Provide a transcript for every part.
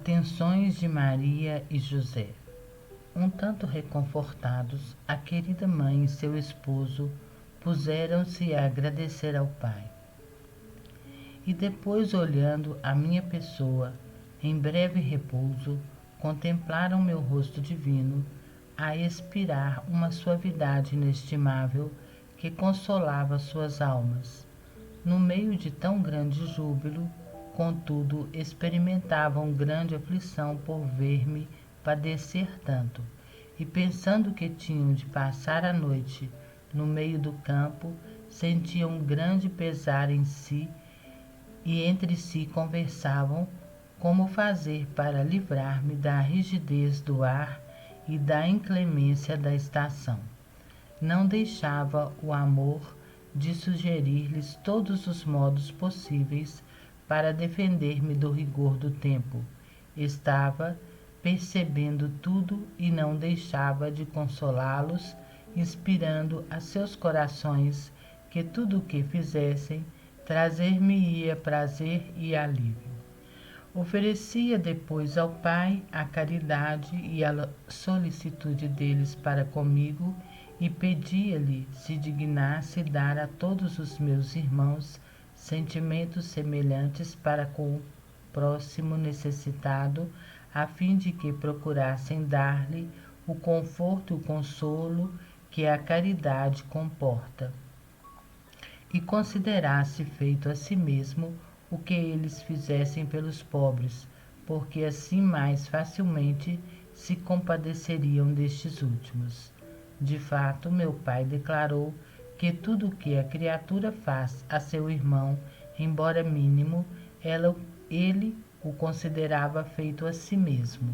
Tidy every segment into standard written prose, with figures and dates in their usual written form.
Atenções de Maria e José. Um tanto reconfortados, a querida mãe e seu esposo puseram-se a agradecer ao Pai. E depois, olhando a minha pessoa, em breve repouso, contemplaram meu rosto divino, a expirar uma suavidade inestimável que consolava suas almas. No meio de tão grande júbilo, contudo, experimentavam grande aflição por ver-me padecer tanto, e pensando que tinham de passar a noite no meio do campo, sentiam grande pesar em si e entre si conversavam como fazer para livrar-me da rigidez do ar e da inclemência da estação. Não deixava o amor de sugerir-lhes todos os modos possíveis para defender-me do rigor do tempo. Estava percebendo tudo e não deixava de consolá-los, inspirando a seus corações que tudo o que fizessem trazer-me-ia prazer e alívio. Oferecia depois ao Pai a caridade e a solicitude deles para comigo e pedia-lhe se dignasse dar a todos os meus irmãos sentimentos semelhantes para com o próximo necessitado, a fim de que procurassem dar-lhe o conforto e o consolo que a caridade comporta, e considerasse feito a si mesmo o que eles fizessem pelos pobres, porque assim mais facilmente se compadeceriam destes últimos. De fato, meu pai declarou que tudo o que a criatura faz a seu irmão, embora mínimo, ele o considerava feito a si mesmo.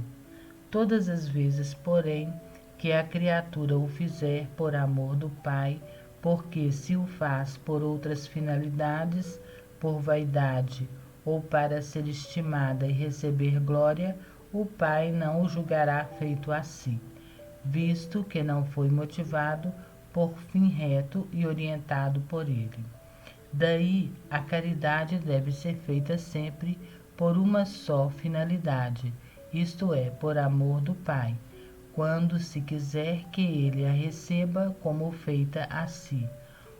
Todas as vezes, porém, que a criatura o fizer por amor do Pai, porque se o faz por outras finalidades, por vaidade ou para ser estimada e receber glória, o Pai não o julgará feito a si, visto que não foi motivado por fim reto e orientado por ele. Daí, a caridade deve ser feita sempre por uma só finalidade, isto é, por amor do Pai, quando se quiser que ele a receba como feita a si.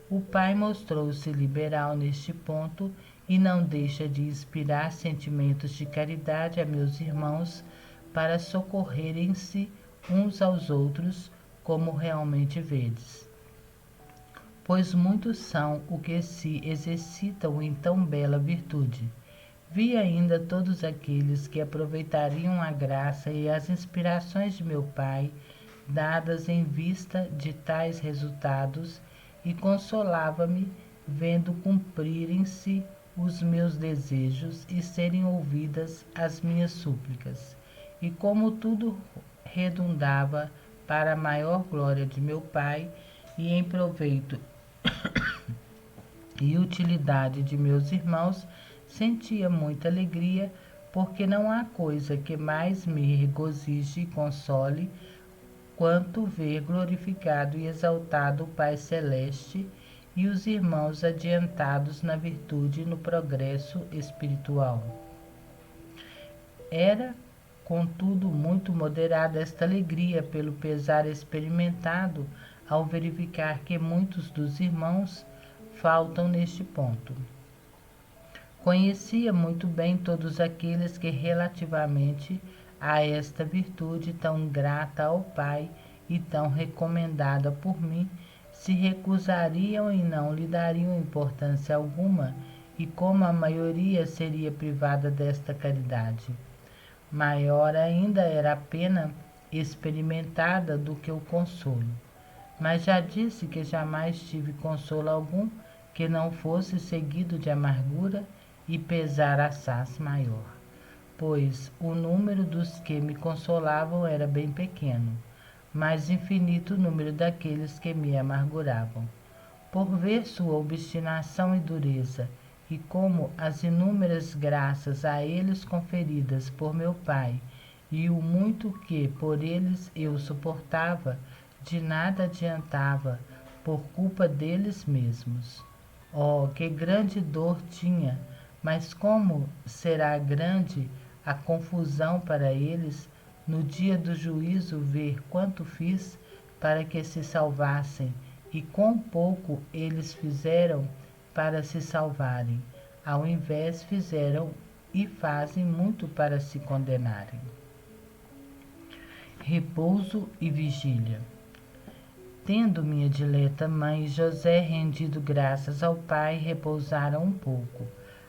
O Pai mostrou-se liberal neste ponto e não deixa de inspirar sentimentos de caridade a meus irmãos para socorrerem-se uns aos outros, como realmente vedes. Pois muitos são os que se exercitam em tão bela virtude. Vi ainda todos aqueles que aproveitariam a graça e as inspirações de meu Pai, dadas em vista de tais resultados, e consolava-me vendo cumprirem-se os meus desejos e serem ouvidas as minhas súplicas. E como tudo redundava para a maior glória de meu Pai e em proveito e utilidade de meus irmãos, sentia muita alegria, porque não há coisa que mais me regozije e console quanto ver glorificado e exaltado o Pai Celeste e os irmãos adiantados na virtude e no progresso espiritual. Era, contudo, muito moderada esta alegria pelo pesar experimentado ao verificar que muitos dos irmãos faltam neste ponto. Conhecia muito bem todos aqueles que, relativamente a esta virtude tão grata ao Pai e tão recomendada por mim, se recusariam e não lhe dariam importância alguma, e como a maioria seria privada desta caridade. Maior ainda era a pena experimentada do que o consolo. Mas já disse que jamais tive consolo algum que não fosse seguido de amargura e pesar assaz maior, pois o número dos que me consolavam era bem pequeno, mas infinito o número daqueles que me amarguravam. Por ver sua obstinação e dureza, e como as inúmeras graças a eles conferidas por meu Pai, e o muito que por eles eu suportava, de nada adiantava, por culpa deles mesmos. Oh, que grande dor tinha! Mas como será grande a confusão para eles, no dia do juízo ver quanto fiz para que se salvassem, e quão pouco eles fizeram para se salvarem. Ao invés, fizeram e fazem muito para se condenarem. Repouso e vigília. Tendo minha dileta mãe e José rendido graças ao Pai, repousaram um pouco.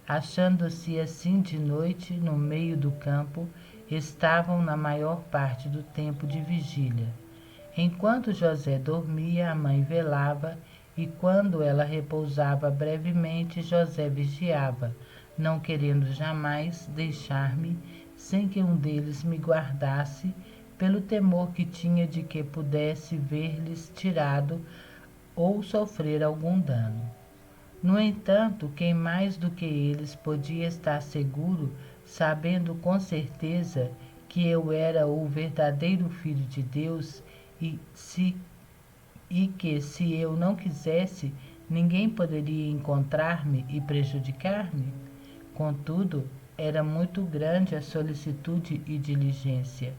Achando-se assim de noite no meio do campo, estavam na maior parte do tempo de vigília. Enquanto José dormia, a mãe velava, e quando ela repousava brevemente, José vigiava, não querendo jamais deixar-me sem que um deles me guardasse, pelo temor que tinha de que pudesse ver-lhes tirado ou sofrer algum dano. No entanto, quem mais do que eles podia estar seguro, sabendo com certeza que eu era o verdadeiro Filho de Deus e que, se eu não quisesse, ninguém poderia encontrar-me e prejudicar-me? Contudo, era muito grande a solicitude e diligência.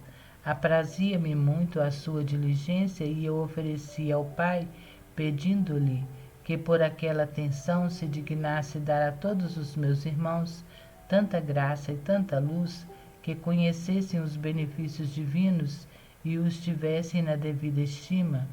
Aprazia-me muito a sua diligência e eu oferecia ao Pai, pedindo-lhe que por aquela atenção se dignasse dar a todos os meus irmãos tanta graça e tanta luz, que conhecessem os benefícios divinos e os tivessem na devida estima,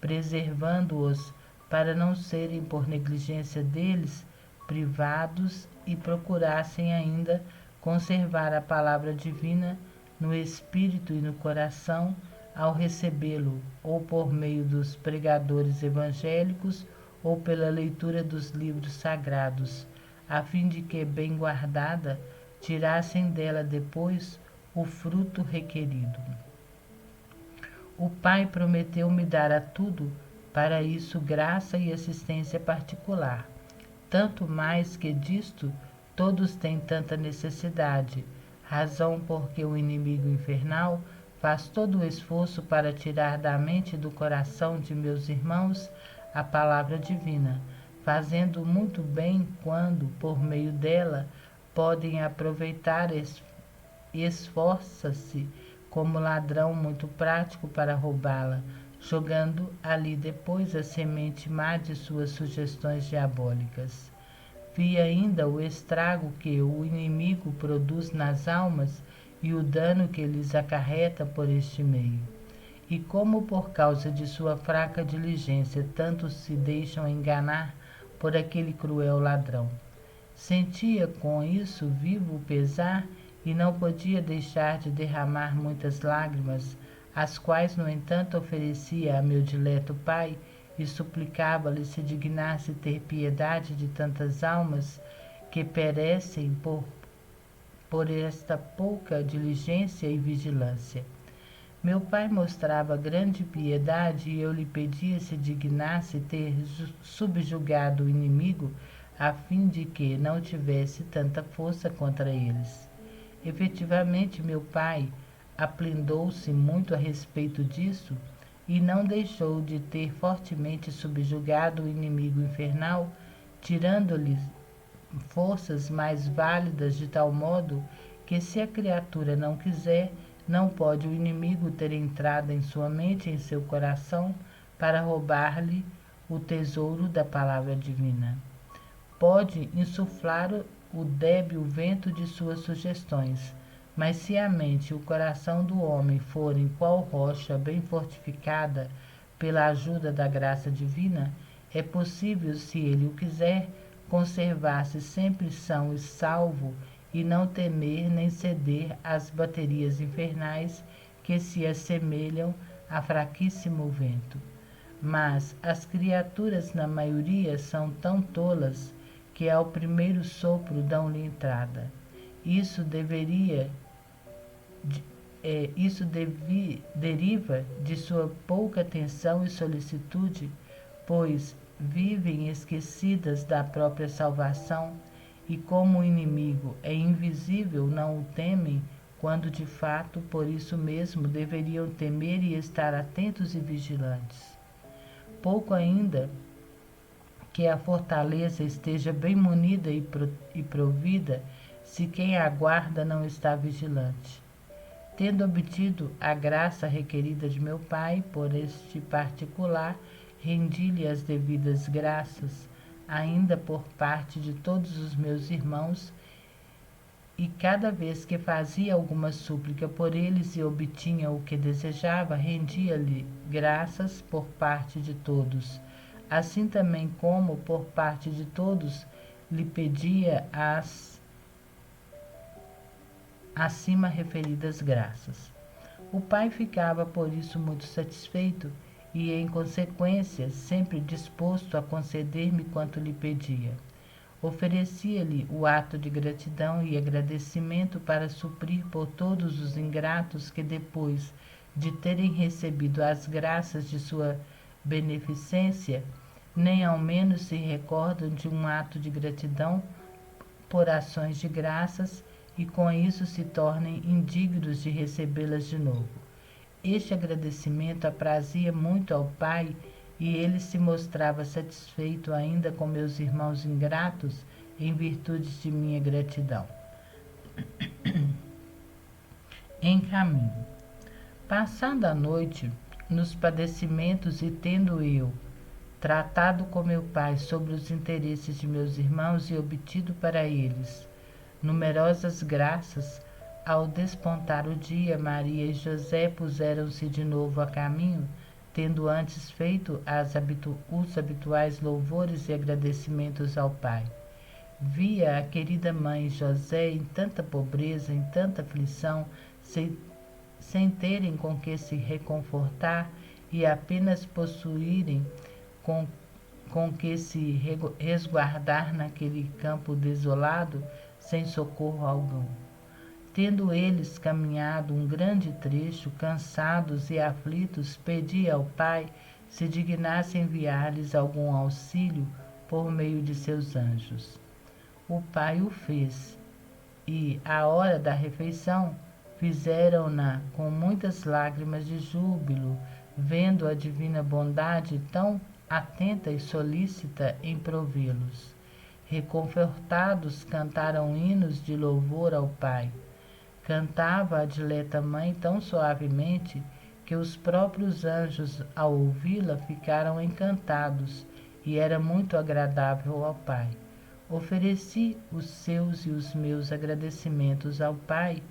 preservando-os para não serem, por negligência deles, privados, e procurassem ainda conservar a palavra divina no espírito e no coração ao recebê-lo, ou por meio dos pregadores evangélicos, ou pela leitura dos livros sagrados, a fim de que, bem guardada, tirassem dela depois o fruto requerido. O Pai prometeu-me dar a tudo, para isso, graça e assistência particular, tanto mais que disto todos têm tanta necessidade, razão porque o inimigo infernal faz todo o esforço para tirar da mente e do coração de meus irmãos a palavra divina, fazendo muito bem quando, por meio dela, podem aproveitar, esforça-se como ladrão muito prático para roubá-la, jogando ali depois a semente má de suas sugestões diabólicas. Vi ainda o estrago que o inimigo produz nas almas e o dano que lhes acarreta por este meio. E como por causa de sua fraca diligência tantos se deixam enganar por aquele cruel ladrão. Sentia com isso vivo pesar e não podia deixar de derramar muitas lágrimas, as quais, no entanto, oferecia a meu dileto Pai e suplicava-lhe se dignasse ter piedade de tantas almas que perecem por esta pouca diligência e vigilância. Meu pai mostrava grande piedade e eu lhe pedia se dignasse ter subjugado o inimigo, a fim de que não tivesse tanta força contra eles. Efetivamente, meu pai aplindou-se muito a respeito disso e não deixou de ter fortemente subjugado o inimigo infernal, tirando-lhe forças mais válidas, de tal modo que, se a criatura não quiser, não pode o inimigo ter entrada em sua mente e em seu coração para roubar-lhe o tesouro da palavra divina. Pode insuflar o débil vento de suas sugestões, mas se a mente e o coração do homem forem qual rocha bem fortificada pela ajuda da graça divina, é possível, se ele o quiser, conservar-se sempre são e salvo e não temer nem ceder às baterias infernais que se assemelham a fraquíssimo vento. Mas as criaturas, na maioria, são tão tolas que ao primeiro sopro dão-lhe entrada. Isso deriva de sua pouca atenção e solicitude, pois vivem esquecidas da própria salvação e, como o inimigo é invisível, não o temem, quando de fato por isso mesmo deveriam temer e estar atentos e vigilantes. Pouco ainda que a fortaleza esteja bem munida e provida, se quem aguarda não está vigilante. Tendo obtido a graça requerida de meu Pai, por este particular, rendi-lhe as devidas graças, ainda por parte de todos os meus irmãos, e cada vez que fazia alguma súplica por eles e obtinha o que desejava, rendia-lhe graças por parte de todos, assim também como por parte de todos lhe pedia as acima referidas graças. O pai ficava por isso muito satisfeito e, em consequência, sempre disposto a conceder-me quanto lhe pedia. Oferecia-lhe o ato de gratidão e agradecimento para suprir por todos os ingratos que, depois de terem recebido as graças de sua beneficência, nem ao menos se recordam de um ato de gratidão por ações de graças e com isso se tornem indignos de recebê-las de novo. Este agradecimento aprazia muito ao Pai e ele se mostrava satisfeito ainda com meus irmãos ingratos em virtude de minha gratidão. Em caminho. Passada a noite, nos padecimentos e tendo eu tratado com meu Pai sobre os interesses de meus irmãos e obtido para eles numerosas graças, ao despontar o dia, Maria e José puseram-se de novo a caminho, tendo antes feito os habituais louvores e agradecimentos ao Pai. Via a querida mãe José em tanta pobreza, em tanta aflição, sem terem com que se reconfortar e apenas possuírem com que se resguardar naquele campo desolado, sem socorro algum. Tendo eles caminhado um grande trecho, cansados e aflitos, pedi ao Pai se dignasse enviar-lhes algum auxílio por meio de seus anjos. O Pai o fez, e, à hora da refeição, fizeram-na com muitas lágrimas de júbilo, vendo a divina bondade tão atenta e solícita em provê-los. Reconfortados, cantaram hinos de louvor ao Pai. Cantava a dileta mãe tão suavemente que os próprios anjos, ao ouvi-la, ficaram encantados, e era muito agradável ao Pai. Ofereci os seus e os meus agradecimentos ao Pai,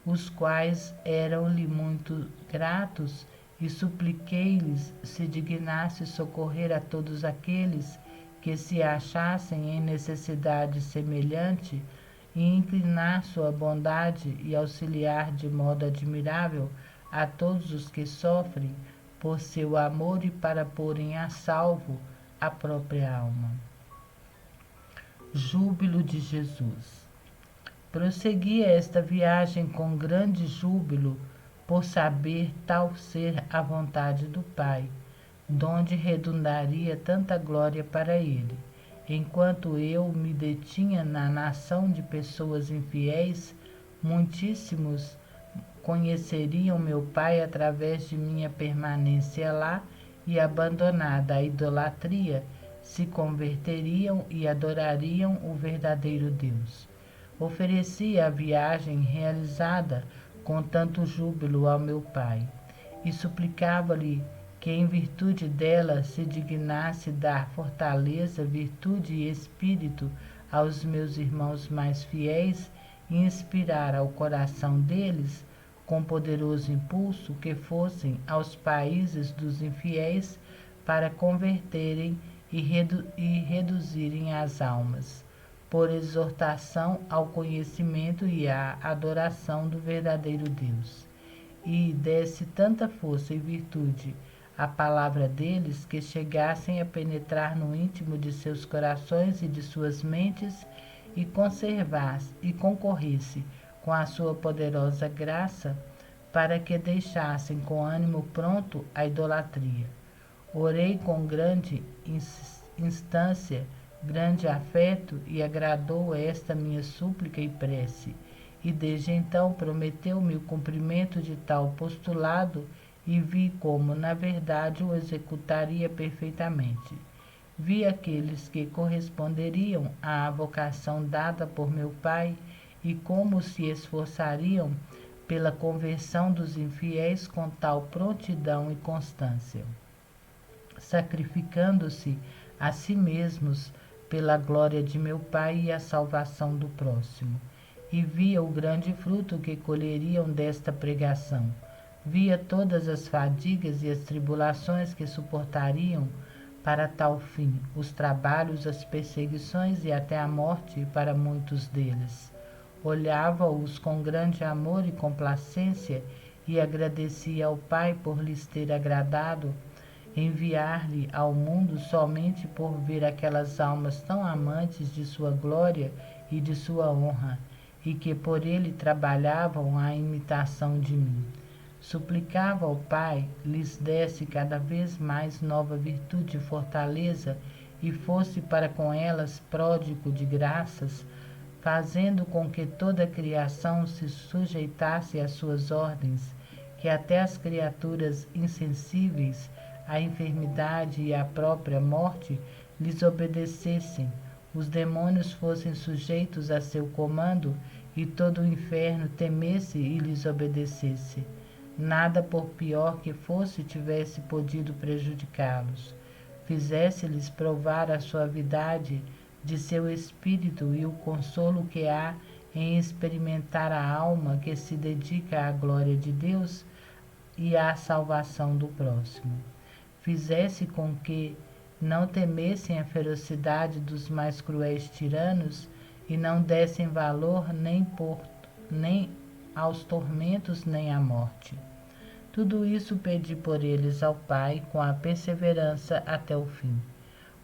os quais eram-lhe muito gratos, e supliquei-lhes se dignasse socorrer a todos aqueles que se achassem em necessidade semelhante e inclinar sua bondade e auxiliar de modo admirável a todos os que sofrem por seu amor e para porem a salvo a própria alma. Júbilo de Jesus. Prosseguia esta viagem com grande júbilo por saber tal ser a vontade do Pai, donde redundaria tanta glória para ele. Enquanto eu me detinha na nação de pessoas infiéis, muitíssimos conheceriam meu Pai através de minha permanência lá e, abandonada a idolatria, se converteriam e adorariam o verdadeiro Deus. Oferecia a viagem realizada com tanto júbilo ao meu Pai e suplicava-lhe que em virtude dela se dignasse dar fortaleza, virtude e espírito aos meus irmãos mais fiéis e inspirar ao coração deles, com poderoso impulso, que fossem aos países dos infiéis para converterem e reduzirem as almas, por exortação ao conhecimento e à adoração do verdadeiro Deus. E desse tanta força e virtude a palavra deles, que chegassem a penetrar no íntimo de seus corações e de suas mentes e concorresse com a sua poderosa graça para que deixassem com ânimo pronto a idolatria. Orei com grande instância, grande afeto, e agradou esta minha súplica e prece, e desde então prometeu-me o cumprimento de tal postulado, e vi como, na verdade, o executaria perfeitamente. Vi aqueles que corresponderiam à vocação dada por meu Pai e como se esforçariam pela conversão dos infiéis com tal prontidão e constância, sacrificando-se a si mesmos pela glória de meu Pai e a salvação do próximo. E via o grande fruto que colheriam desta pregação. Via todas as fadigas e as tribulações que suportariam para tal fim, os trabalhos, as perseguições e até a morte para muitos deles. Olhava-os com grande amor e complacência e agradecia ao Pai por lhes ter agradado enviar-lhe ao mundo somente por ver aquelas almas tão amantes de sua glória e de sua honra, e que por ele trabalhavam à imitação de mim. Suplicava ao Pai lhes desse cada vez mais nova virtude e fortaleza, e fosse para com elas pródigo de graças, fazendo com que toda a criação se sujeitasse às suas ordens, que até as criaturas insensíveis à enfermidade e à própria morte lhes obedecessem, os demônios fossem sujeitos a seu comando e todo o inferno temesse e lhes obedecesse. Nada, por pior que fosse, tivesse podido prejudicá-los. Fizesse-lhes provar a suavidade de seu espírito e o consolo que há em experimentar a alma que se dedica à glória de Deus e à salvação do próximo. Fizesse com que não temessem a ferocidade dos mais cruéis tiranos e não dessem valor nem aos tormentos nem à morte. Tudo isso pedi por eles ao Pai com a perseverança até o fim.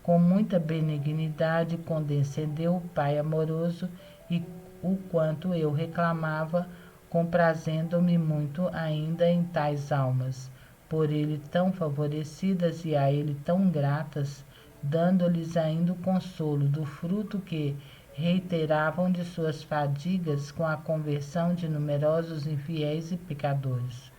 Com muita benignidade condescendeu o Pai amoroso e o quanto eu reclamava, comprazendo-me muito ainda em tais almas, por ele tão favorecidas e a ele tão gratas, dando-lhes ainda o consolo do fruto que reiteravam de suas fadigas com a conversão de numerosos infiéis e pecadores.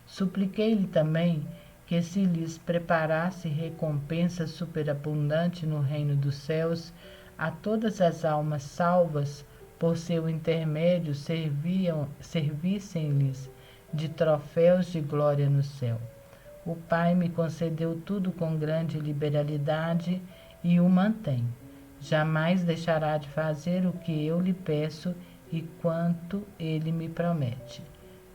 Supliquei-lhe também que se lhes preparasse recompensa superabundante no reino dos céus, a todas as almas salvas por seu intermédio servissem-lhes de troféus de glória no céu. O Pai me concedeu tudo com grande liberalidade e o mantém. Jamais deixará de fazer o que eu lhe peço e quanto ele me promete.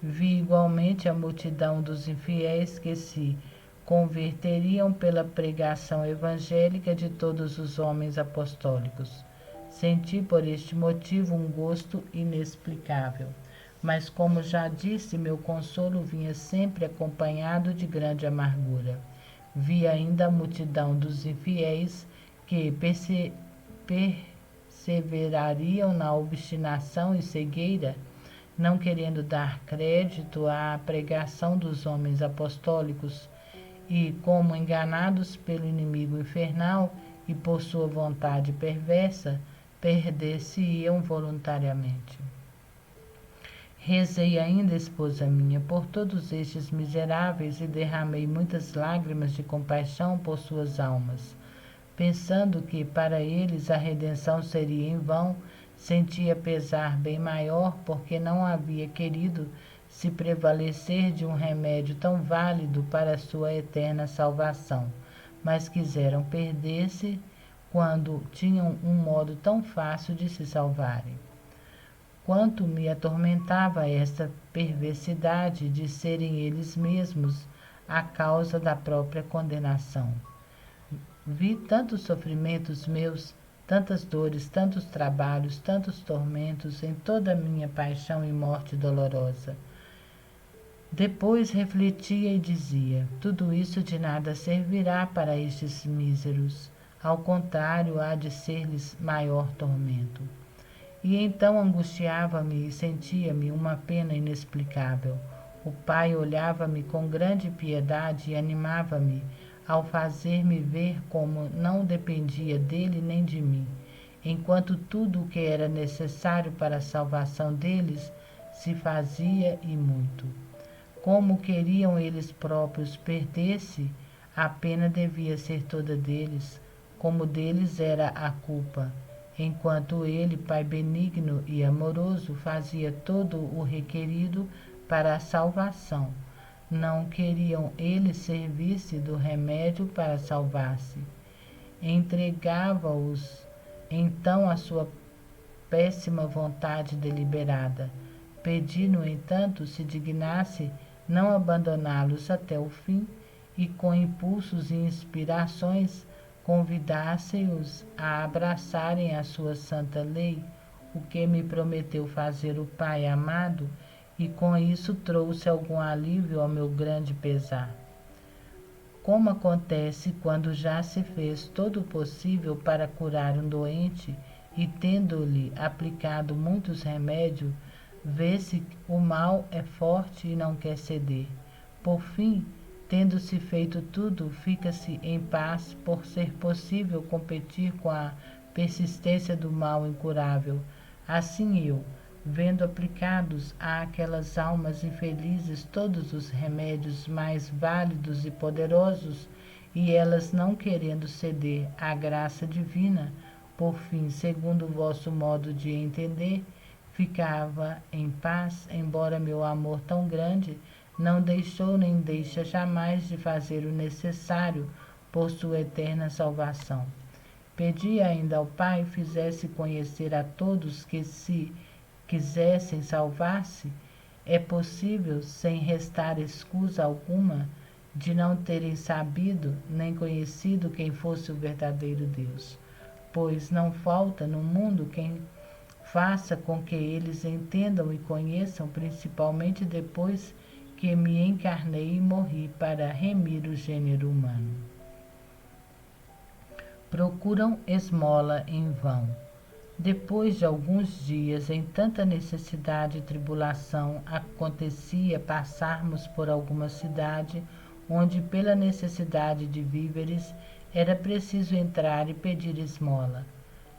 Vi igualmente a multidão dos infiéis que se converteriam pela pregação evangélica de todos os homens apostólicos. Senti por este motivo um gosto inexplicável, mas como já disse, meu consolo vinha sempre acompanhado de grande amargura. Vi ainda a multidão dos infiéis que perseverariam na obstinação e cegueira, não querendo dar crédito à pregação dos homens apostólicos, e, como enganados pelo inimigo infernal e por sua vontade perversa, perder-se-iam voluntariamente. Rezei ainda, esposa minha, por todos estes miseráveis e derramei muitas lágrimas de compaixão por suas almas. Pensando que para eles a redenção seria em vão, sentia pesar bem maior porque não havia querido se prevalecer de um remédio tão válido para sua eterna salvação, mas quiseram perder-se quando tinham um modo tão fácil de se salvarem. Quanto me atormentava esta perversidade de serem eles mesmos a causa da própria condenação. Vi tantos sofrimentos meus, tantas dores, tantos trabalhos, tantos tormentos em toda a minha paixão e morte dolorosa. Depois refletia e dizia: tudo isso de nada servirá para estes míseros, ao contrário, há de ser-lhes maior tormento. E então angustiava-me e sentia-me uma pena inexplicável. O Pai olhava-me com grande piedade e animava-me ao fazer-me ver como não dependia dele nem de mim, enquanto tudo o que era necessário para a salvação deles se fazia e muito. Como queriam eles próprios perder-se, a pena devia ser toda deles, como deles era a culpa. enquanto ele, Pai benigno e amoroso, fazia todo o requerido para a salvação. Não queriam eles servir-se do remédio para salvar-se. Entregava-os então à sua péssima vontade deliberada. Pedi, no entanto, se dignasse não abandoná-los até o fim e, com impulsos e inspirações, convidasse-os a abraçarem a sua santa lei, o que me prometeu fazer o Pai amado, e com isso trouxe algum alívio ao meu grande pesar. Como acontece quando já se fez todo o possível para curar um doente e, tendo-lhe aplicado muitos remédios, vê-se que o mal é forte e não quer ceder. Por fim, tendo-se feito tudo, fica-se em paz por ser possível competir com a persistência do mal incurável. Assim eu, vendo aplicados àquelas almas infelizes todos os remédios mais válidos e poderosos, e elas não querendo ceder à graça divina, por fim, segundo o vosso modo de entender, ficava em paz, embora meu amor tão grande não deixou nem deixa jamais de fazer o necessário por sua eterna salvação. Pedi ainda ao Pai fizesse conhecer a todos que, se quisessem salvar-se, é possível, sem restar escusa alguma, de não terem sabido nem conhecido quem fosse o verdadeiro Deus, pois não falta no mundo quem faça com que eles entendam e conheçam, principalmente depois que me encarnei e morri para remir o gênero humano. Procuram esmola em vão. Depois de alguns dias em tanta necessidade e tribulação, acontecia passarmos por alguma cidade onde, pela necessidade de víveres, era preciso entrar e pedir esmola.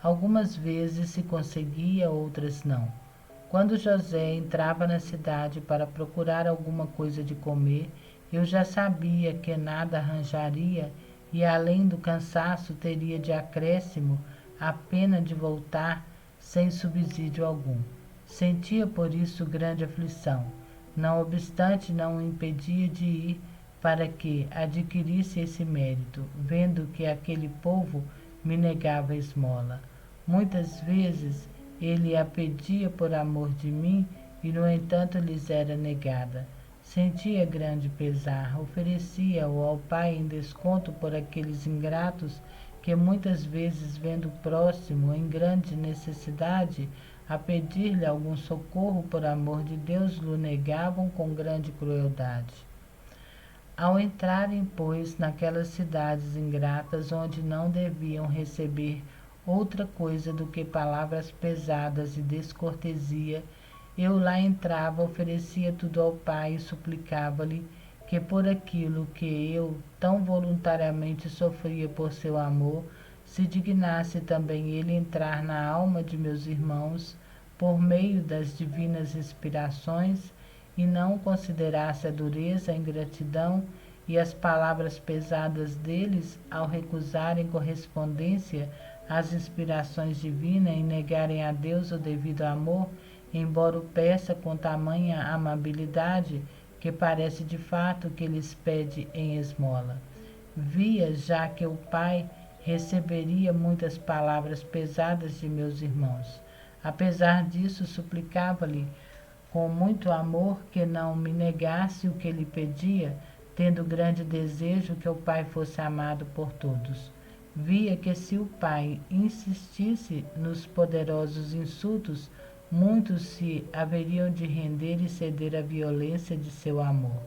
Algumas vezes se conseguia, outras não. Quando José entrava na cidade para procurar alguma coisa de comer, eu já sabia que nada arranjaria e, além do cansaço, teria de acréscimo a pena de voltar sem subsídio algum. Sentia por isso grande aflição. Não obstante, não o impedia de ir para que adquirisse esse mérito, vendo que aquele povo me negava esmola. Muitas vezes ele a pedia por amor de mim e, no entanto, lhes era negada. Sentia grande pesar, oferecia-o ao Pai em desconto por aqueles ingratos que muitas vezes, vendo o próximo em grande necessidade, a pedir-lhe algum socorro por amor de Deus, lhe negavam com grande crueldade. Ao entrarem, pois, naquelas cidades ingratas, onde não deviam receber outra coisa do que palavras pesadas e descortesia, eu lá entrava, oferecia tudo ao Pai e suplicava-lhe que por aquilo que eu tão voluntariamente sofria por seu amor, se dignasse também ele entrar na alma de meus irmãos por meio das divinas inspirações e não considerasse a dureza, a ingratidão e as palavras pesadas deles ao recusarem correspondência às inspirações divinas e negarem a Deus o devido amor, embora o peça com tamanha amabilidade que parece de fato que lhes pede em esmola. Via já que o Pai receberia muitas palavras pesadas de meus irmãos. Apesar disso, suplicava-lhe com muito amor que não me negasse o que lhe pedia, tendo grande desejo que o Pai fosse amado por todos. Via que se o Pai insistisse nos poderosos insultos, muitos se haveriam de render e ceder à violência de seu amor.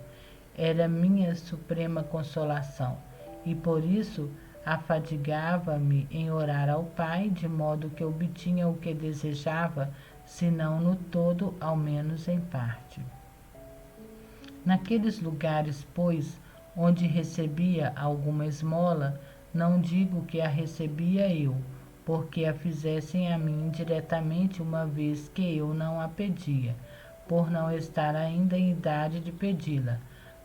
Era minha suprema consolação, e por isso afadigava-me em orar ao Pai, de modo que obtinha o que desejava, se não no todo, ao menos em parte. Naqueles lugares, pois, onde recebia alguma esmola, não digo que a recebia eu, porque a fizessem a mim diretamente, uma vez que eu não a pedia, por não estar ainda em idade de pedi-la,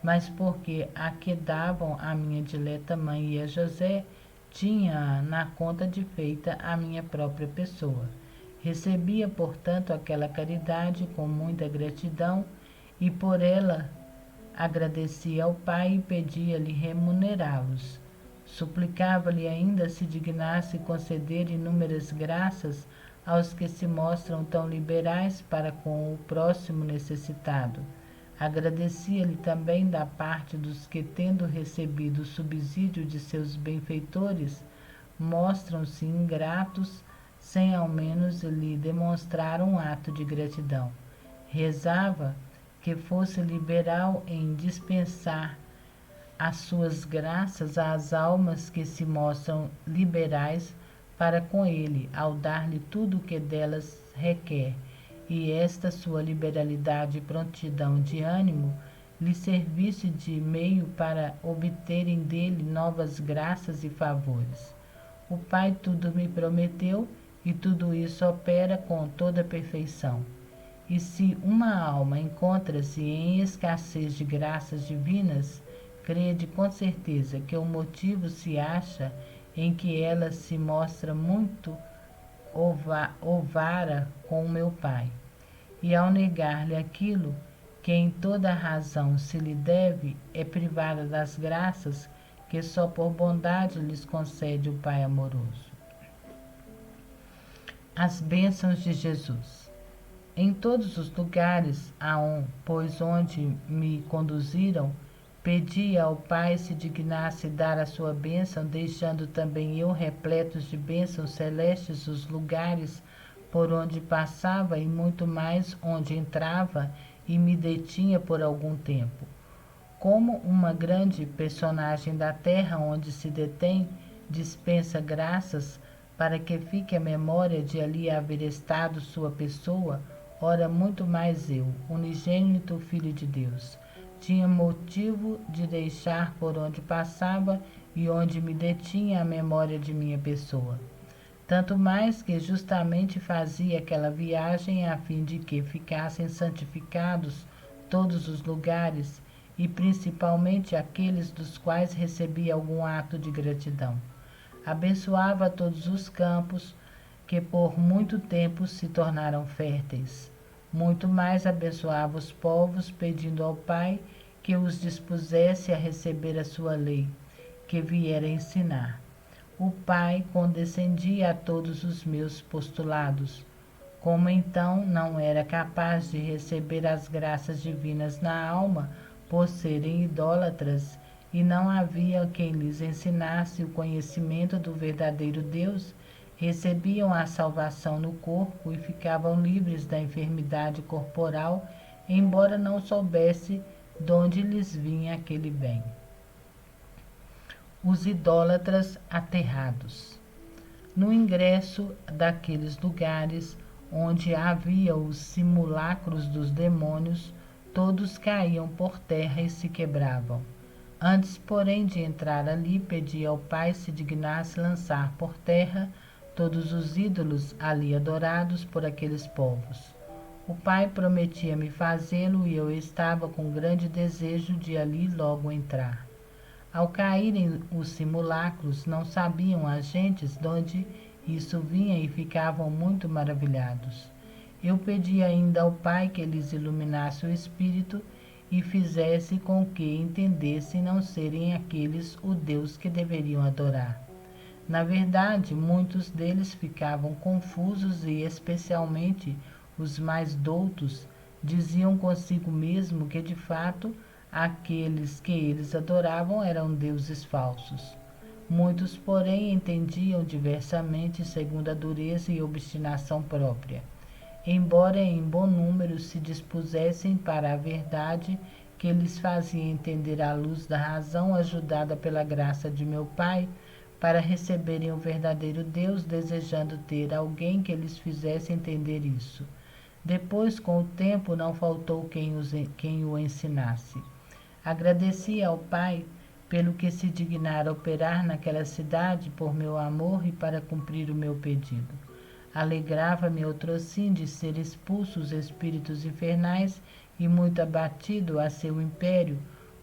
mas porque a que davam a minha dileta mãe e a José, tinha na conta de feita a minha própria pessoa. Recebia, portanto, aquela caridade com muita gratidão e por ela agradecia ao Pai e pedia-lhe remunerá-los. Suplicava-lhe ainda se dignasse conceder inúmeras graças aos que se mostram tão liberais para com o próximo necessitado. Agradecia-lhe também da parte dos que, tendo recebido o subsídio de seus benfeitores, mostram-se ingratos sem ao menos lhe demonstrar um ato de gratidão. Rezava que fosse liberal em dispensar as suas graças às almas que se mostram liberais para com ele, ao dar-lhe tudo o que delas requer, e esta sua liberalidade e prontidão de ânimo lhe servisse de meio para obterem dele novas graças e favores. O Pai tudo me prometeu e tudo isso opera com toda perfeição. E se uma alma encontra-se em escassez de graças divinas, crede com certeza que o motivo se acha em que ela se mostra muito ovara com o meu Pai. E ao negar-lhe aquilo que em toda razão se lhe deve, é privada das graças que só por bondade lhes concede o Pai amoroso. As bênçãos de Jesus. Em todos os lugares pois onde me conduziram, pedi ao Pai se dignasse dar a sua bênção, deixando também eu repletos de bênçãos celestes os lugares por onde passava e muito mais onde entrava e me detinha por algum tempo. Como uma grande personagem da terra onde se detém, dispensa graças para que fique a memória de ali haver estado sua pessoa, ora muito mais eu, unigênito Filho de Deus, tinha motivo de deixar por onde passava e onde me detinha a memória de minha pessoa. Tanto mais que justamente fazia aquela viagem a fim de que ficassem santificados todos os lugares e principalmente aqueles dos quais recebia algum ato de gratidão. Abençoava todos os campos que por muito tempo se tornaram férteis. Muito mais abençoava os povos, pedindo ao Pai que os dispusesse a receber a sua lei, que viera ensinar. O Pai condescendia a todos os meus postulados. Como então não era capaz de receber as graças divinas na alma, por serem idólatras, e não havia quem lhes ensinasse o conhecimento do verdadeiro Deus, recebiam a salvação no corpo e ficavam livres da enfermidade corporal, embora não soubesse de onde lhes vinha aquele bem. Os idólatras aterrados. No ingresso daqueles lugares onde havia os simulacros dos demônios, todos caíam por terra e se quebravam. Antes, porém, de entrar ali, pedi ao Pai se dignasse lançar por terra todos os ídolos ali adorados por aqueles povos. O Pai prometia-me fazê-lo e eu estava com grande desejo de ali logo entrar. Ao caírem os simulacros, não sabiam as gentes de onde isso vinha e ficavam muito maravilhados. Eu pedi ainda ao Pai que lhes iluminasse o espírito e fizesse com que entendessem não serem aqueles o Deus que deveriam adorar. Na verdade, muitos deles ficavam confusos e, especialmente, os mais doutos, diziam consigo mesmo que, de fato, aqueles que eles adoravam eram deuses falsos. Muitos, porém, entendiam diversamente segundo a dureza e obstinação própria. Embora em bom número se dispusessem para a verdade que lhes fazia entender a luz da razão, ajudada pela graça de meu Pai, para receberem o verdadeiro Deus, desejando ter alguém que lhes fizesse entender isso. Depois, com o tempo, não faltou quem o ensinasse. Agradeci ao Pai pelo que se dignara operar naquela cidade por meu amor e para cumprir o meu pedido. Alegrava-me outrossim de ser expulsos os espíritos infernais e muito abatido a seu império,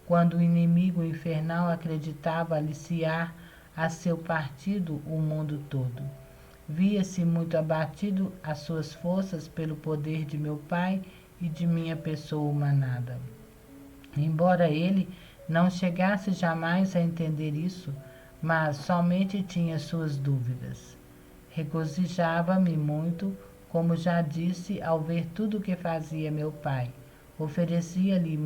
quando o inimigo infernal acreditava aliciar a seu partido o mundo todo. Via-se muito abatido as suas forças pelo poder de meu pai e de minha pessoa humanada. Embora ele não chegasse jamais a entender isso, mas somente tinha suas dúvidas. Regozijava-me muito, como já disse, ao ver tudo o que fazia meu pai. Oferecia-lhe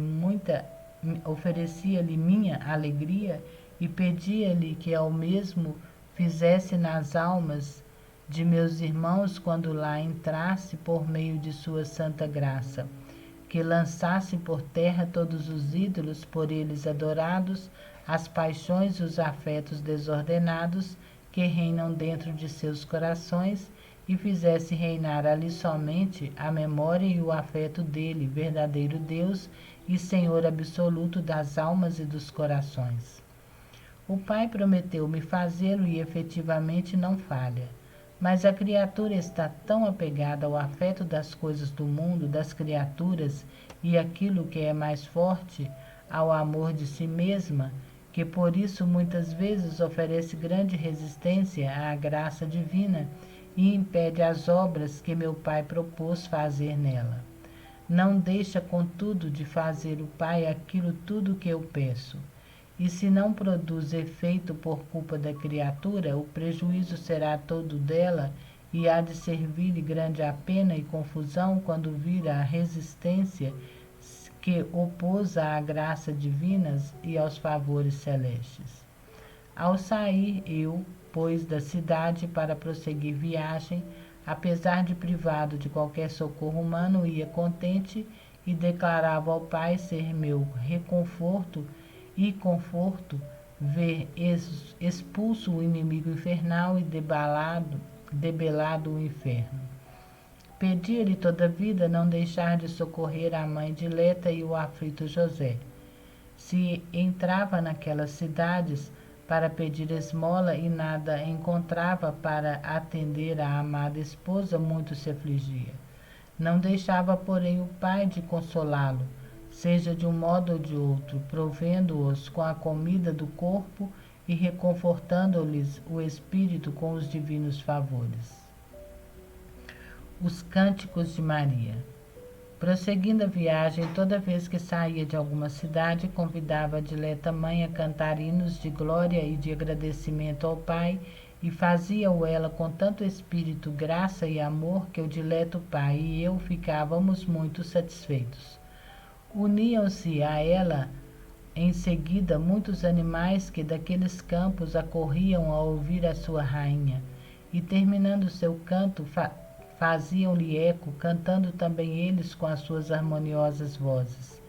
minha alegria e pedia-lhe que ao mesmo fizesse nas almas de meus irmãos quando lá entrasse por meio de sua santa graça, que lançasse por terra todos os ídolos por eles adorados, as paixões e os afetos desordenados que reinam dentro de seus corações, e fizesse reinar ali somente a memória e o afeto dele, verdadeiro Deus e Senhor absoluto das almas e dos corações. O Pai prometeu-me fazê-lo e efetivamente não falha. Mas a criatura está tão apegada ao afeto das coisas do mundo, das criaturas, e aquilo que é mais forte, ao amor de si mesma, que por isso muitas vezes oferece grande resistência à graça divina e impede as obras que meu Pai propôs fazer nela. Não deixa, contudo, de fazer o Pai aquilo tudo que eu peço. E se não produz efeito por culpa da criatura, o prejuízo será todo dela, e há de servir-lhe grande a pena e confusão quando vir a resistência que opôs à graça divina e aos favores celestes. Ao sair eu, pois, da cidade para prosseguir viagem, apesar de privado de qualquer socorro humano, ia contente e declarava ao Pai ser meu reconforto e conforto ver expulso o inimigo infernal e debelado o inferno. Pedia-lhe toda a vida não deixar de socorrer a mãe dileta e o aflito José. Se entrava naquelas cidades para pedir esmola e nada encontrava para atender a amada esposa, muito se afligia. Não deixava, porém, o Pai de consolá-lo, seja de um modo ou de outro, provendo-os com a comida do corpo e reconfortando-lhes o espírito com os divinos favores. Os Cânticos de Maria. Prosseguindo a viagem, toda vez que saía de alguma cidade, convidava a dileta mãe a cantar hinos de glória e de agradecimento ao Pai, e fazia-o ela com tanto espírito, graça e amor que o dileto Pai e eu ficávamos muito satisfeitos. Uniam-se a ela em seguida muitos animais que daqueles campos acorriam a ouvir a sua rainha, e terminando seu canto faziam-lhe eco, cantando também eles com as suas harmoniosas vozes.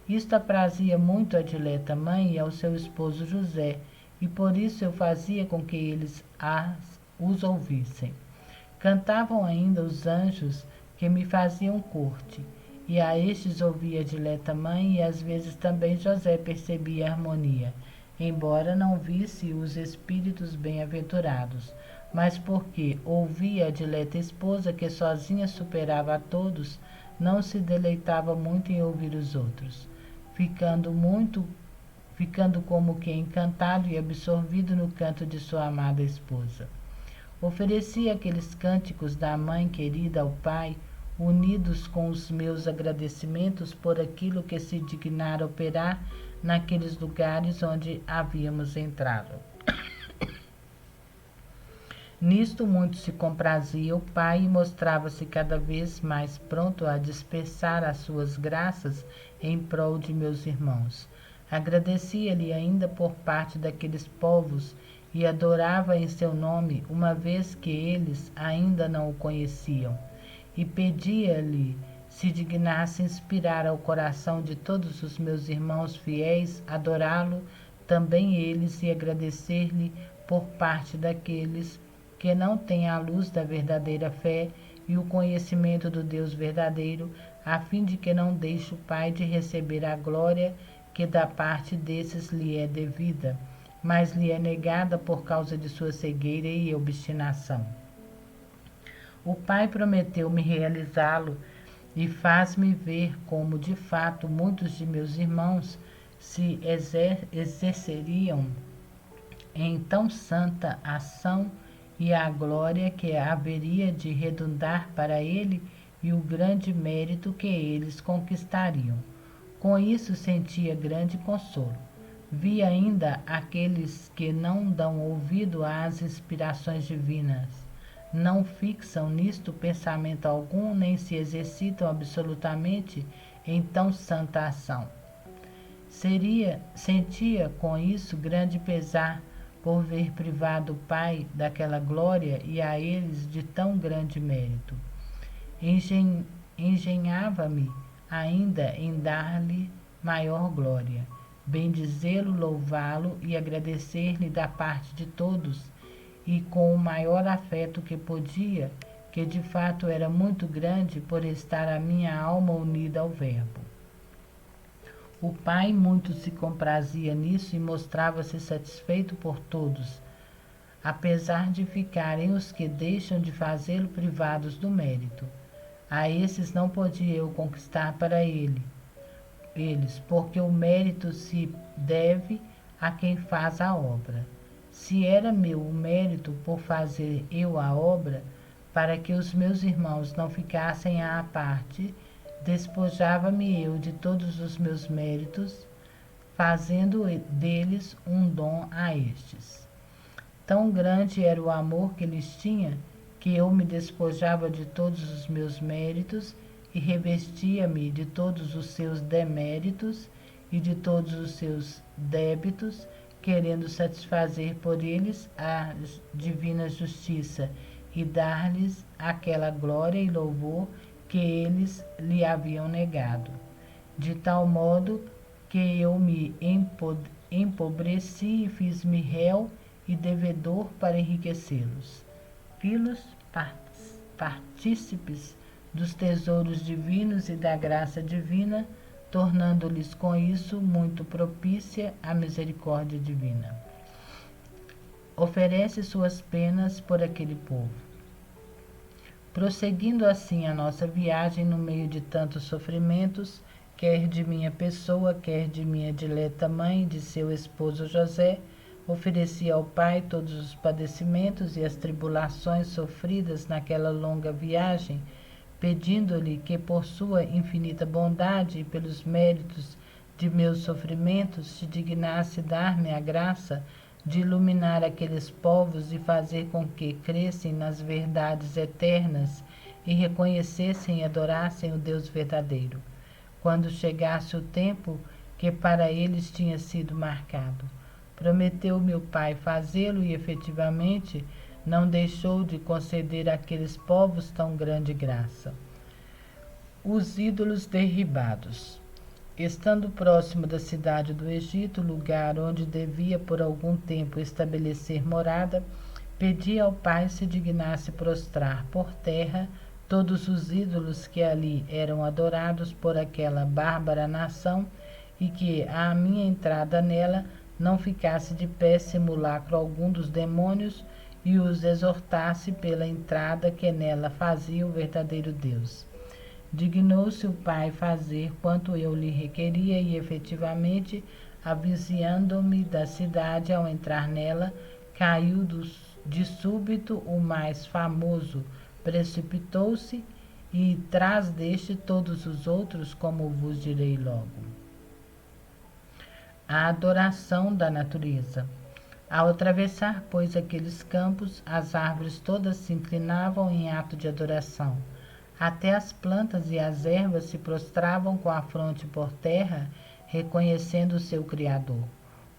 Isto aprazia muito à dileta mãe e ao seu esposo José, e por isso eu fazia com que eles os ouvissem. Cantavam ainda os anjos que me faziam corte, e a estes ouvia a dileta mãe, e às vezes também José percebia a harmonia, embora não visse os espíritos bem-aventurados, mas porque ouvia a dileta esposa, que sozinha superava a todos, não se deleitava muito em ouvir os outros, ficando como que encantado e absorvido no canto de sua amada esposa. Oferecia aqueles cânticos da mãe querida ao Pai, unidos com os meus agradecimentos por aquilo que se dignara operar naqueles lugares onde havíamos entrado. Nisto muito se comprazia o Pai e mostrava-se cada vez mais pronto a dispersar as suas graças em prol de meus irmãos. Agradecia-lhe ainda por parte daqueles povos e adorava em seu nome, uma vez que eles ainda não o conheciam, e pedia-lhe se dignasse inspirar ao coração de todos os meus irmãos fiéis adorá-lo também eles e agradecer-lhe por parte daqueles que não têm a luz da verdadeira fé e o conhecimento do Deus verdadeiro, a fim de que não deixe o Pai de receber a glória que da parte desses lhe é devida, mas lhe é negada por causa de sua cegueira e obstinação. O Pai prometeu-me realizá-lo e faz-me ver como, de fato, muitos de meus irmãos se exerceriam em tão santa ação e a glória que haveria de redundar para ele e o grande mérito que eles conquistariam. Com isso sentia grande consolo. Vi ainda aqueles que não dão ouvido às inspirações divinas, não fixam nisto pensamento algum, nem se exercitam absolutamente em tão santa ação. Sentia com isso grande pesar por ver privado o Pai daquela glória e a eles de tão grande mérito. Engenhava-me ainda em dar-lhe maior glória, bendizê-lo, louvá-lo e agradecer-lhe da parte de todos, e com o maior afeto que podia, que de fato era muito grande por estar a minha alma unida ao Verbo. O Pai muito se comprazia nisso e mostrava-se satisfeito por todos, apesar de ficarem os que deixam de fazê-lo privados do mérito. A esses não podia eu conquistar para eles, porque o mérito se deve a quem faz a obra. Se era meu o mérito por fazer eu a obra, para que os meus irmãos não ficassem à parte, despojava-me eu de todos os meus méritos, fazendo deles um dom a estes. Tão grande era o amor que lhes tinha, que eu me despojava de todos os meus méritos e revestia-me de todos os seus deméritos e de todos os seus débitos, querendo satisfazer por eles a divina justiça e dar-lhes aquela glória e louvor que eles lhe haviam negado, de tal modo que eu me empobreci e fiz-me réu e devedor para enriquecê-los. Fi-los partícipes dos tesouros divinos e da graça divina, tornando-lhes com isso muito propícia a misericórdia divina. Oferece suas penas por aquele povo. Prosseguindo assim a nossa viagem no meio de tantos sofrimentos, quer de minha pessoa, quer de minha dileta mãe e de seu esposo José, ofereci ao Pai todos os padecimentos e as tribulações sofridas naquela longa viagem, pedindo-lhe que por sua infinita bondade e pelos méritos de meus sofrimentos se dignasse dar-me a graça de iluminar aqueles povos e fazer com que crescem nas verdades eternas e reconhecessem e adorassem o Deus verdadeiro, quando chegasse o tempo que para eles tinha sido marcado. Prometeu-me o Pai fazê-lo e, efetivamente, não deixou de conceder àqueles povos tão grande graça. Os ídolos derribados. Estando próximo da cidade do Egito, lugar onde devia por algum tempo estabelecer morada, pedi ao Pai se dignasse prostrar por terra todos os ídolos que ali eram adorados por aquela bárbara nação e que, à minha entrada nela, não ficasse de pé simulacro algum dos demônios e os exortasse pela entrada que nela fazia o verdadeiro Deus. Dignou-se o Pai fazer quanto eu lhe requeria e, efetivamente, avizinhando-me da cidade ao entrar nela, caiu de súbito o mais famoso, precipitou-se e, tras deste, todos os outros, como vos direi logo. A adoração da natureza. Ao atravessar, pois, aqueles campos, as árvores todas se inclinavam em ato de adoração. Até as plantas e as ervas se prostravam com a fronte por terra, reconhecendo o seu Criador.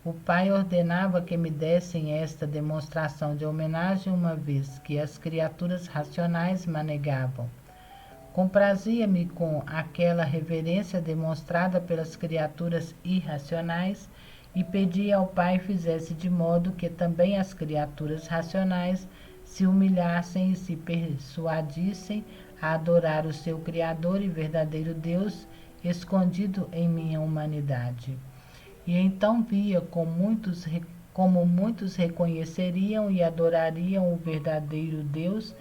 O Pai ordenava que me dessem esta demonstração de homenagem, uma vez que as criaturas racionais manegavam. Comprazia-me com aquela reverência demonstrada pelas criaturas irracionais e pedia ao Pai fizesse de modo que também as criaturas racionais se humilhassem e se persuadissem a adorar o seu Criador e verdadeiro Deus escondido em minha humanidade. E então via como muitos reconheceriam e adorariam o verdadeiro Deus,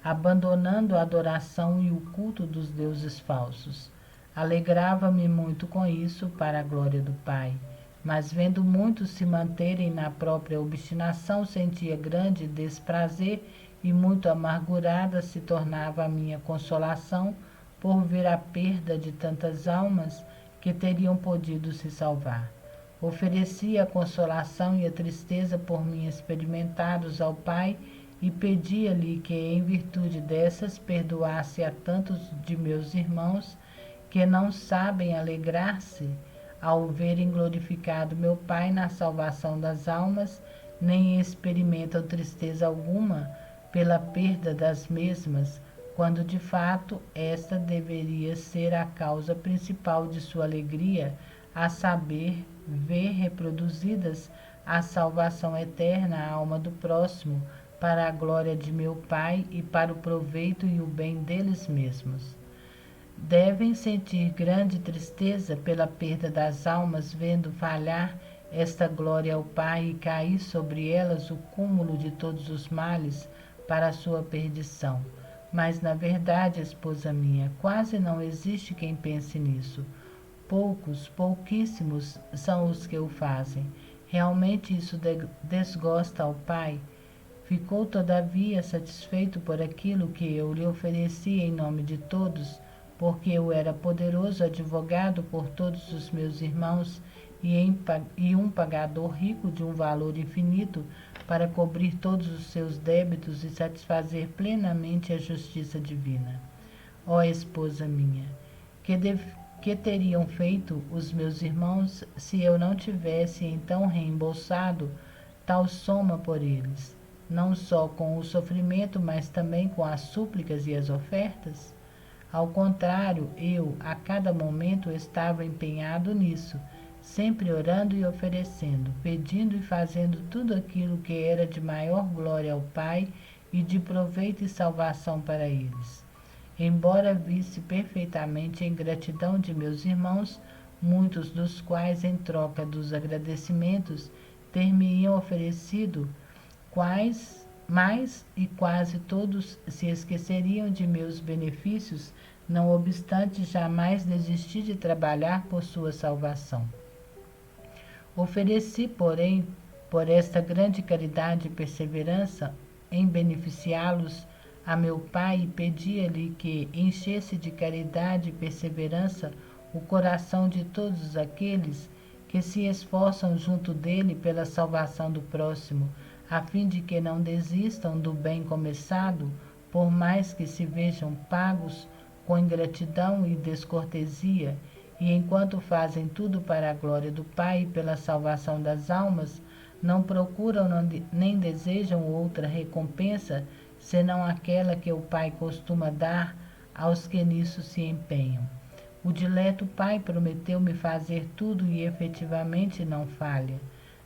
abandonando a adoração e o culto dos deuses falsos. Alegrava-me muito com isso, para a glória do Pai. mas vendo muitos se manterem na própria obstinação, sentia grande desprazer e muito amargurada se tornava a minha consolação por ver a perda de tantas almas que teriam podido se salvar. Oferecia a consolação e a tristeza por mim experimentados ao Pai e pedia-lhe que, em virtude dessas, perdoasse a tantos de meus irmãos que não sabem alegrar-se ao verem glorificado meu Pai na salvação das almas, nem experimentam tristeza alguma pela perda das mesmas, quando de fato esta deveria ser a causa principal de sua alegria, a saber, ver reproduzidas a salvação eterna à alma do próximo, para a glória de meu Pai e para o proveito e o bem deles mesmos. Devem sentir grande tristeza pela perda das almas, vendo falhar esta glória ao Pai e cair sobre elas o cúmulo de todos os males para a sua perdição. Mas, na verdade, esposa minha, quase não existe quem pense nisso. Pouquíssimos são os que o fazem. Realmente isso desgosta ao Pai. Ficou, todavia, satisfeito por aquilo que eu lhe ofereci em nome de todos, porque eu era poderoso advogado por todos os meus irmãos e um pagador rico de um valor infinito para cobrir todos os seus débitos e satisfazer plenamente a justiça divina. Ó esposa minha, que teriam feito os meus irmãos se eu não tivesse então reembolsado tal soma por eles, não só com o sofrimento, mas também com as súplicas e as ofertas? Ao contrário, eu, a cada momento, estava empenhado nisso, sempre orando e oferecendo, pedindo e fazendo tudo aquilo que era de maior glória ao Pai e de proveito e salvação para eles. Embora visse perfeitamente a ingratidão de meus irmãos, muitos dos quais, em troca dos agradecimentos, ter-me-iam oferecido mais e quase todos se esqueceriam de meus benefícios, não obstante jamais desisti de trabalhar por sua salvação. Ofereci, porém, por esta grande caridade e perseverança em beneficiá-los a meu Pai e pedia-lhe que enchesse de caridade e perseverança o coração de todos aqueles que se esforçam junto dele pela salvação do próximo, a fim de que não desistam do bem começado, por mais que se vejam pagos com ingratidão e descortesia, e enquanto fazem tudo para a glória do Pai e pela salvação das almas, não procuram nem desejam outra recompensa, senão aquela que o Pai costuma dar aos que nisso se empenham. O dileto Pai prometeu-me fazer tudo e efetivamente não falha.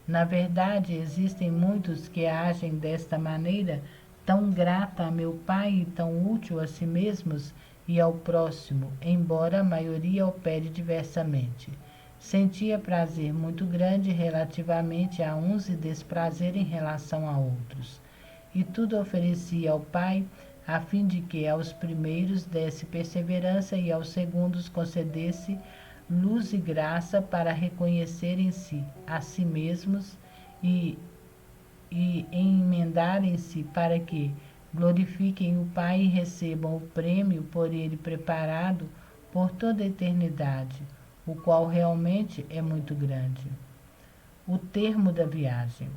Na verdade, existem muitos que agem desta maneira, tão grata a meu Pai e tão útil a si mesmos e ao próximo, embora a maioria opere diversamente. Sentia prazer muito grande relativamente a uns e desprazer em relação a outros. E tudo oferecia ao Pai, a fim de que aos primeiros desse perseverança e aos segundos concedesse luz e graça para reconhecerem-se a si mesmos e emendarem-se para que glorifiquem o Pai e recebam o prêmio por ele preparado por toda a eternidade, o qual realmente é muito grande. O termo da viagem.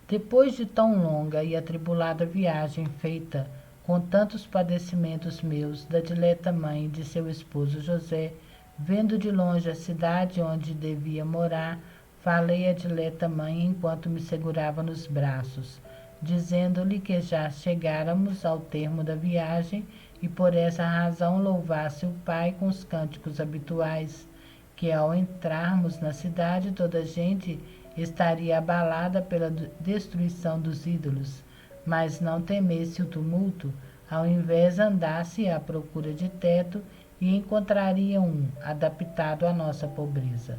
Depois de tão longa e atribulada viagem feita com tantos padecimentos meus, da dileta mãe e de seu esposo José, vendo de longe a cidade onde devia morar, falei à dileta mãe enquanto me segurava nos braços, dizendo-lhe que já chegáramos ao termo da viagem e por essa razão louvasse o Pai com os cânticos habituais, que ao entrarmos na cidade toda a gente estaria abalada pela destruição dos ídolos, mas não temesse o tumulto, ao invés andasse à procura de teto e encontraria um adaptado à nossa pobreza.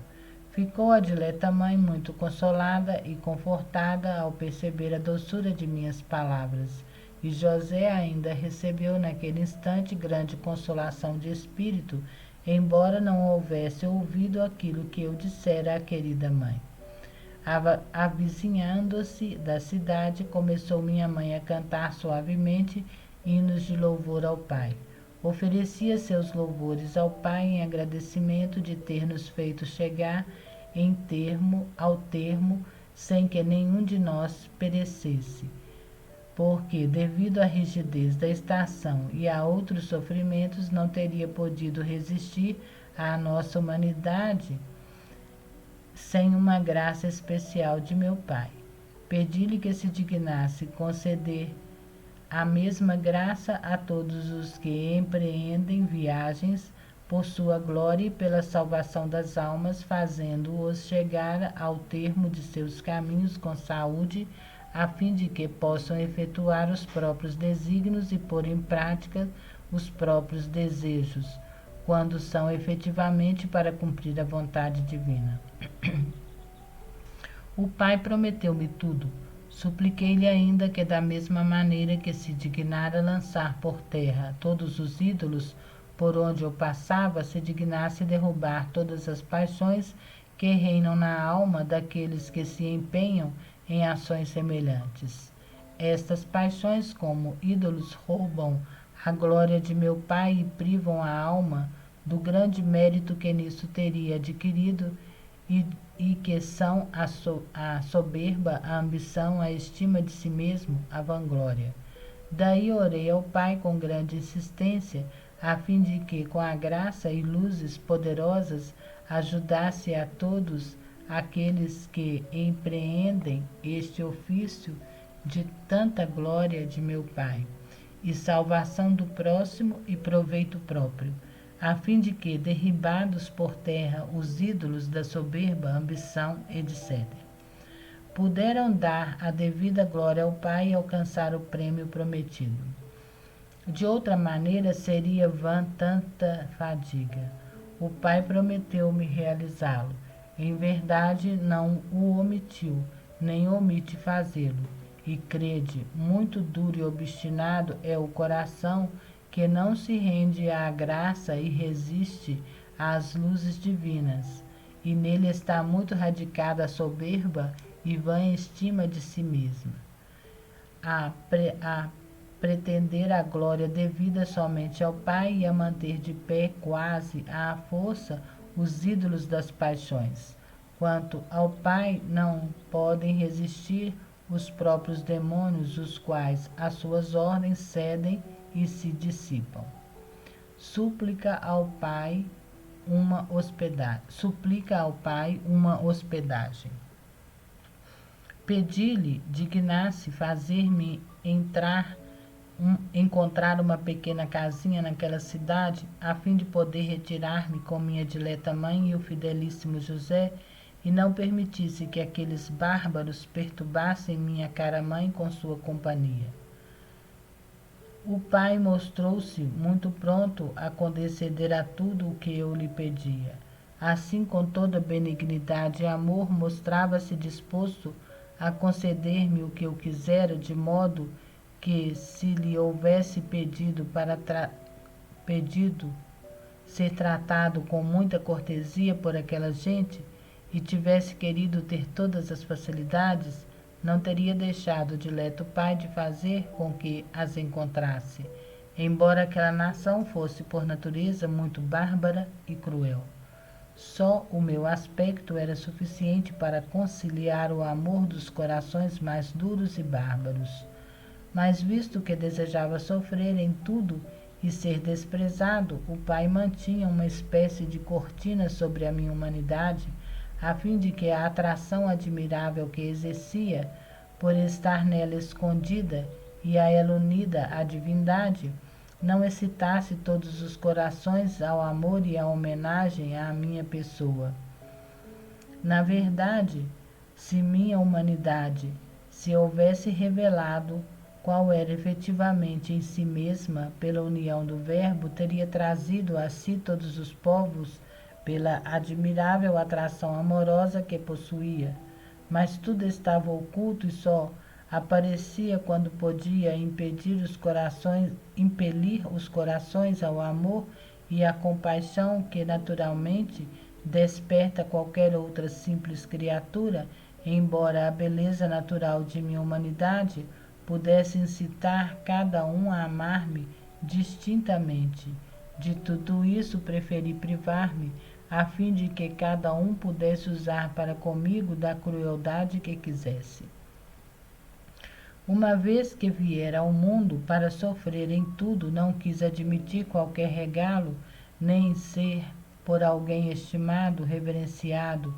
Ficou a dileta mãe muito consolada e confortada ao perceber a doçura de minhas palavras, e José ainda recebeu naquele instante grande consolação de espírito embora não houvesse ouvido aquilo que eu dissera à querida mãe. Avizinhando-se da cidade, começou minha mãe a cantar suavemente hinos de louvor ao Pai. Oferecia seus louvores ao Pai em agradecimento de ter nos feito chegar ao termo sem que nenhum de nós perecesse, porque, devido à rigidez da estação e a outros sofrimentos, não teria podido resistir à nossa humanidade sem uma graça especial de meu Pai. Pedi-lhe que se dignasse conceder a mesma graça a todos os que empreendem viagens por sua glória e pela salvação das almas, fazendo-os chegar ao termo de seus caminhos com saúde, a fim de que possam efetuar os próprios desígnios e pôr em prática os próprios desejos, quando são efetivamente para cumprir a vontade divina. O Pai prometeu-me tudo. Supliquei-lhe ainda que, da mesma maneira que se dignara lançar por terra todos os ídolos por onde eu passava, se dignasse derrubar todas as paixões que reinam na alma daqueles que se empenham em ações semelhantes. Estas paixões, como ídolos, roubam a glória de meu Pai e privam a alma do grande mérito que nisso teria adquirido, e que são a soberba, a ambição, a estima de si mesmo, a vanglória. Daí orei ao Pai com grande insistência, a fim de que, com a graça e luzes poderosas, ajudasse a todos aqueles que empreendem este ofício de tanta glória de meu Pai, e salvação do próximo e proveito próprio, a fim de que, derribados por terra os ídolos da soberba, ambição, etc., puderam dar a devida glória ao Pai e alcançar o prêmio prometido. De outra maneira, seria vã tanta fadiga. O Pai prometeu-me realizá-lo. Em verdade, não o omitiu, nem omite fazê-lo. E crede, muito duro e obstinado é o coração que não se rende à graça e resiste às luzes divinas, e nele está muito radicada a soberba e vã estima de si mesma. A pretender a glória devida somente ao Pai e a manter de pé quase à força os ídolos das paixões. Quanto ao Pai, não podem resistir os próprios demônios, os quais, às suas ordens, cedem e se dissipam. Suplica ao Pai uma hospedagem. Pedi-lhe dignasse fazer-me encontrar uma pequena casinha naquela cidade, a fim de poder retirar-me com minha dileta mãe e o fidelíssimo José, e não permitisse que aqueles bárbaros perturbassem minha cara mãe com sua companhia. O Pai mostrou-se muito pronto a condescender a tudo o que eu lhe pedia. Assim, com toda benignidade e amor, mostrava-se disposto a conceder-me o que eu quisera, de modo que, se lhe houvesse pedido ser tratado com muita cortesia por aquela gente, e tivesse querido ter todas as facilidades, não teria deixado o dileto Pai de fazer com que as encontrasse, embora aquela nação fosse por natureza muito bárbara e cruel. Só o meu aspecto era suficiente para conciliar o amor dos corações mais duros e bárbaros. Mas, visto que desejava sofrer em tudo e ser desprezado, o Pai mantinha uma espécie de cortina sobre a minha humanidade, a fim de que a atração admirável que exercia por estar nela escondida e a ela unida a divindade, não excitasse todos os corações ao amor e à homenagem à minha pessoa. Na verdade, se minha humanidade se houvesse revelado qual era efetivamente em si mesma, pela união do Verbo, teria trazido a si todos os povos pela admirável atração amorosa que possuía, mas tudo estava oculto e só aparecia quando podia impelir os corações ao amor e a compaixão que naturalmente desperta qualquer outra simples criatura, embora a beleza natural de minha humanidade pudesse incitar cada um a amar-me distintamente. De tudo isso preferi privar-me, a fim de que cada um pudesse usar para comigo da crueldade que quisesse. Uma vez que viera ao mundo para sofrer em tudo, não quis admitir qualquer regalo, nem ser por alguém estimado, reverenciado,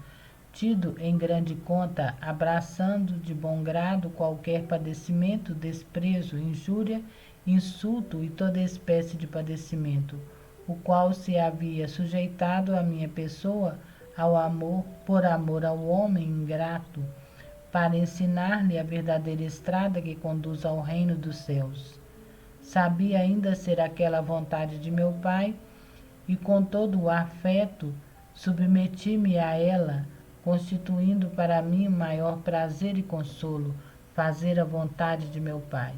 tido em grande conta, abraçando de bom grado qualquer padecimento, desprezo, injúria, insulto e toda espécie de padecimento, o qual se havia sujeitado à minha pessoa, ao amor, por amor ao homem ingrato, para ensinar-lhe a verdadeira estrada que conduz ao reino dos céus. Sabia ainda ser aquela a vontade de meu Pai, e com todo o afeto submeti-me a ela, constituindo para mim o maior prazer e consolo fazer a vontade de meu Pai.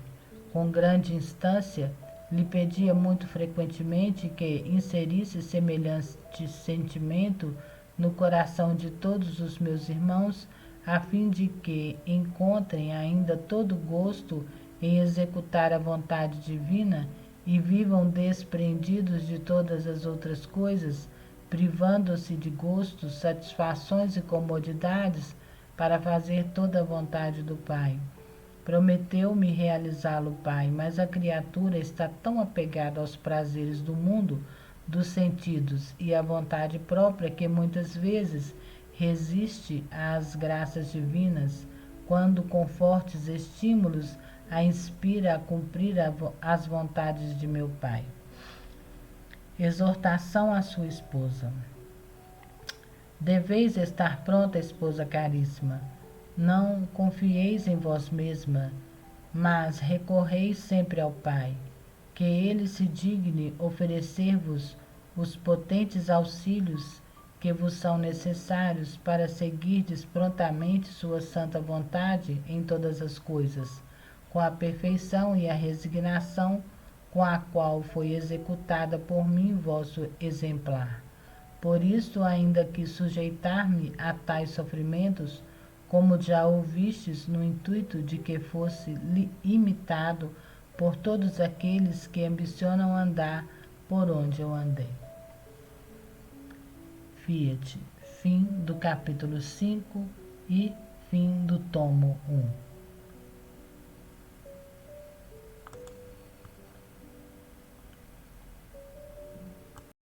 Com grande instância, lhe pedia muito frequentemente que inserisse semelhante sentimento no coração de todos os meus irmãos, a fim de que encontrem ainda todo gosto em executar a vontade divina e vivam desprendidos de todas as outras coisas, privando-se de gostos, satisfações e comodidades para fazer toda a vontade do Pai. Prometeu-me realizá-lo, Pai, mas a criatura está tão apegada aos prazeres do mundo, dos sentidos e à vontade própria que muitas vezes resiste às graças divinas, quando com fortes estímulos a inspira a cumprir as vontades de meu Pai. Exortação à sua esposa. Deveis estar pronta, esposa caríssima. Não confieis em vós mesma, mas recorreis sempre ao Pai, que Ele se digne oferecer-vos os potentes auxílios que vos são necessários para seguirdes prontamente sua santa vontade em todas as coisas, com a perfeição e a resignação com a qual foi executada por mim vosso exemplar. Por isso, ainda que sujeitar-me a tais sofrimentos, como já ouvistes, no intuito de que fosse imitado por todos aqueles que ambicionam andar por onde eu andei. Fiat. Fim do capítulo 5 e fim do tomo 1.